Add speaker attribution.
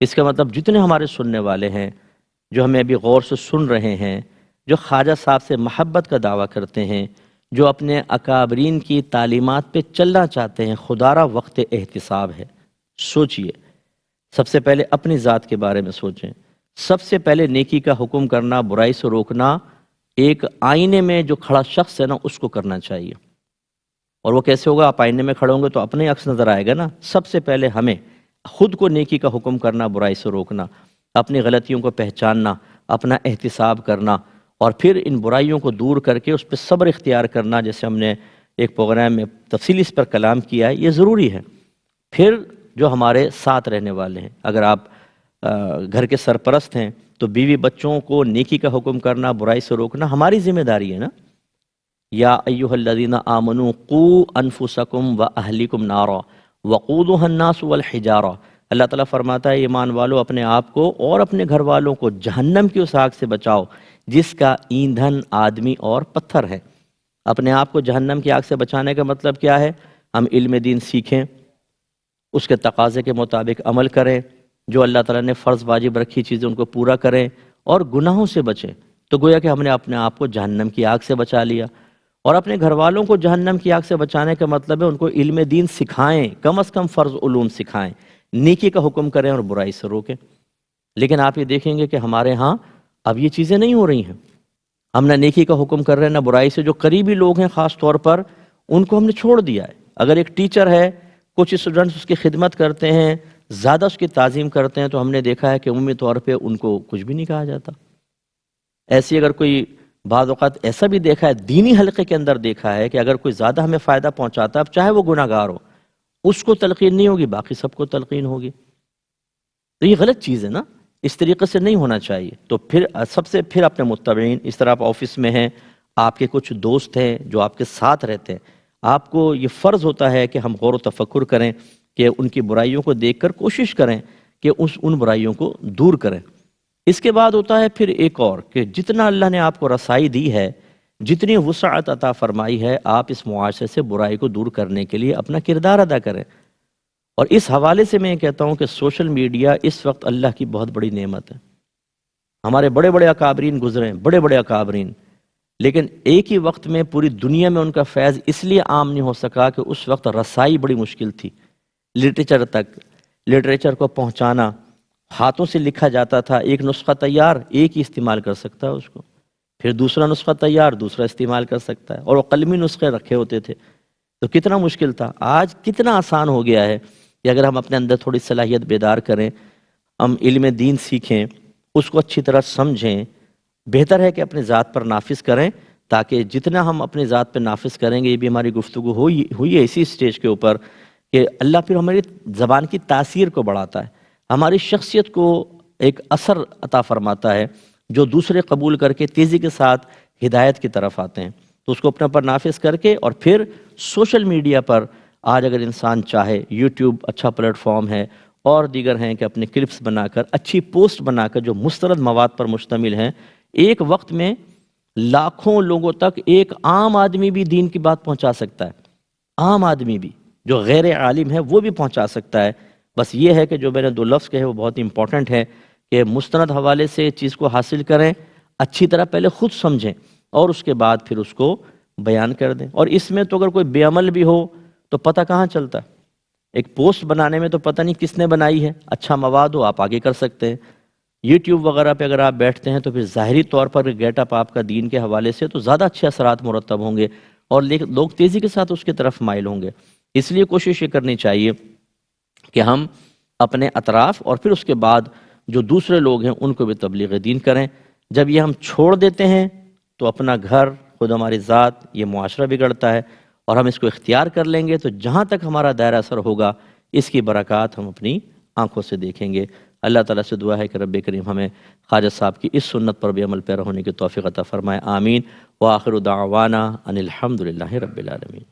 Speaker 1: اس کا مطلب جتنے ہمارے سننے والے ہیں، جو ہمیں ابھی غور سے سن رہے ہیں، جو خواجہ صاحب سے محبت کا دعویٰ کرتے ہیں، جو اپنے اکابرین کی تعلیمات پہ چلنا چاہتے ہیں، خدا را وقت احتساب ہے۔ سوچئے، سب سے پہلے اپنی ذات کے بارے میں سوچیں۔ سب سے پہلے نیکی کا حکم کرنا، برائی سے روکنا، ایک آئینے میں جو کھڑا شخص ہے نا اس کو کرنا چاہیے۔ اور وہ کیسے ہوگا؟ آپ آئینے میں کھڑے ہوں گے تو اپنے عکس نظر آئے گا نا۔ سب سے پہلے ہمیں خود کو نیکی کا حکم کرنا، برائی سے روکنا، اپنی غلطیوں کو پہچاننا، اپنا احتساب کرنا، اور پھر ان برائیوں کو دور کر کے اس پہ صبر اختیار کرنا، جیسے ہم نے ایک پروگرام میں تفصیلی اس پر کلام کیا ہے، یہ ضروری ہے۔ پھر جو ہمارے ساتھ رہنے والے ہیں، اگر آپ گھر کے سرپرست ہیں تو بیوی بچوں کو نیکی کا حکم کرنا، برائی سے روکنا ہماری ذمہ داری ہے نا۔ یا ایھا الذین آمنوا قوا انفسکم واہلیکم نارا وقودھا الناس والحجارہ، اللہ تعالیٰ فرماتا ہے ایمان والو اپنے آپ کو اور اپنے گھر والوں کو جہنم کی اس آگ سے بچاؤ جس کا ایندھن آدمی اور پتھر ہے۔ اپنے آپ کو جہنم کی آگ سے بچانے کا مطلب کیا ہے؟ ہم علم دین سیکھیں، اس کے تقاضے کے مطابق عمل کریں، جو اللہ تعالیٰ نے فرض واجب رکھی چیزیں ان کو پورا کریں، اور گناہوں سے بچیں۔ تو گویا کہ ہم نے اپنے آپ کو جہنم کی آگ سے بچا لیا، اور اپنے گھر والوں کو جہنم کی آگ سے بچانے کا مطلب ہے ان کو علم دین سکھائیں، کم از کم فرض علوم سکھائیں، نیکی کا حکم کریں اور برائی سے روکیں۔ لیکن آپ یہ دیکھیں گے کہ ہمارے ہاں اب یہ چیزیں نہیں ہو رہی ہیں۔ ہم نہ نیکی کا حکم کر رہے ہیں نہ برائی سے۔ جو قریبی لوگ ہیں خاص طور پر ان کو ہم نے چھوڑ دیا ہے۔ اگر ایک ٹیچر ہے، کچھ اسٹوڈنٹس اس کی خدمت کرتے ہیں، زیادہ اس کی تعظیم کرتے ہیں، تو ہم نے دیکھا ہے کہ عمومی طور پہ ان کو کچھ بھی نہیں کہا جاتا۔ ایسی اگر کوئی بعض اوقات ایسا بھی دیکھا ہے، دینی حلقے کے اندر دیکھا ہے کہ اگر کوئی زیادہ ہمیں فائدہ پہنچاتا ہے، اب چاہے وہ گناہ گار ہو، اس کو تلقین نہیں ہوگی، باقی سب کو تلقین ہوگی۔ تو یہ غلط چیز ہے نا، اس طریقے سے نہیں ہونا چاہیے۔ تو پھر سب سے پھر اپنے متبعین، اس طرح آپ آفس میں ہیں، آپ کے کچھ دوست ہیں جو آپ کے ساتھ رہتے ہیں، آپ کو یہ فرض ہوتا ہے کہ ہم غور و تفکر کریں، کہ ان کی برائیوں کو دیکھ کر کوشش کریں کہ ان برائیوں کو دور کریں۔ اس کے بعد ہوتا ہے پھر ایک اور، کہ جتنا اللہ نے آپ کو رسائی دی ہے، جتنی وسعت عطا فرمائی ہے، آپ اس معاشرے سے برائی کو دور کرنے کے لیے اپنا کردار ادا کریں۔ اور اس حوالے سے میں یہ کہتا ہوں کہ سوشل میڈیا اس وقت اللہ کی بہت بڑی نعمت ہے۔ ہمارے بڑے بڑے اکابرین گزرے ہیں، بڑے بڑے اکابرین، لیکن ایک ہی وقت میں پوری دنیا میں ان کا فیض اس لیے عام نہیں ہو سکا کہ اس وقت رسائی بڑی مشکل تھی۔ لٹریچر کو پہنچانا، ہاتھوں سے لکھا جاتا تھا، ایک نسخہ تیار، ایک ہی استعمال کر سکتا ہے اس کو، پھر دوسرا نسخہ تیار، دوسرا استعمال کر سکتا ہے، اور وہ قلمی نسخے رکھے ہوتے تھے، تو کتنا مشکل تھا۔ آج کتنا آسان ہو گیا ہے کہ اگر ہم اپنے اندر تھوڑی صلاحیت بیدار کریں، ہم علم دین سیکھیں، اس کو اچھی طرح سمجھیں، بہتر ہے کہ اپنے ذات پر نافذ کریں، تاکہ جتنا ہم اپنے ذات پر نافذ کریں گے، یہ بھی ہماری گفتگو ہوئی ہے اسی سٹیج کے اوپر، کہ اللہ پھر ہماری زبان کی تاثیر کو بڑھاتا ہے، ہماری شخصیت کو ایک اثر عطا فرماتا ہے، جو دوسرے قبول کر کے تیزی کے ساتھ ہدایت کی طرف آتے ہیں۔ تو اس کو اپنے پر نافذ کر کے، اور پھر سوشل میڈیا پر آج اگر انسان چاہے، یوٹیوب اچھا پلیٹ فارم ہے، اور دیگر ہیں کہ اپنے کلپس بنا کر، اچھی پوسٹ بنا کر جو مستند مواد پر مشتمل ہیں، ایک وقت میں لاکھوں لوگوں تک ایک عام آدمی بھی دین کی بات پہنچا سکتا ہے۔ عام آدمی بھی جو غیر عالم ہے وہ بھی پہنچا سکتا ہے۔ بس یہ ہے کہ جو میں نے دو لفظ کہے وہ بہت امپورٹنٹ ہے، کہ مستند حوالے سے چیز کو حاصل کریں، اچھی طرح پہلے خود سمجھیں، اور اس کے بعد پھر اس کو بیان کر دیں۔ اور اس میں تو اگر کوئی بے عمل بھی ہو تو پتہ کہاں چلتا ہے؟ ایک پوسٹ بنانے میں تو پتہ نہیں کس نے بنائی ہے، اچھا مواد ہو آپ آگے کر سکتے ہیں۔ یوٹیوب وغیرہ پہ اگر آپ بیٹھتے ہیں تو پھر ظاہری طور پر گیٹ اپ آپ کا دین کے حوالے سے تو زیادہ اچھے اثرات مرتب ہوں گے، اور لوگ تیزی کے ساتھ اس کی طرف مائل ہوں گے۔ اس لیے کوشش یہ کرنی چاہیے کہ ہم اپنے اطراف اور پھر اس کے بعد جو دوسرے لوگ ہیں ان کو بھی تبلیغ دین کریں۔ جب یہ ہم چھوڑ دیتے ہیں تو اپنا گھر، خود ہماری ذات، یہ معاشرہ بگڑتا ہے، اور ہم اس کو اختیار کر لیں گے تو جہاں تک ہمارا دائرہ اثر ہوگا، اس کی برکات ہم اپنی آنکھوں سے دیکھیں گے۔ اللہ تعالیٰ سے دعا ہے کہ رب کریم ہمیں خواجہ صاحب کی اس سنت پر بھی عمل پیرا ہونے کی توفیق عطا فرمائے، آمین۔ وآخر دعوانا ان الحمد للہ رب العالمین۔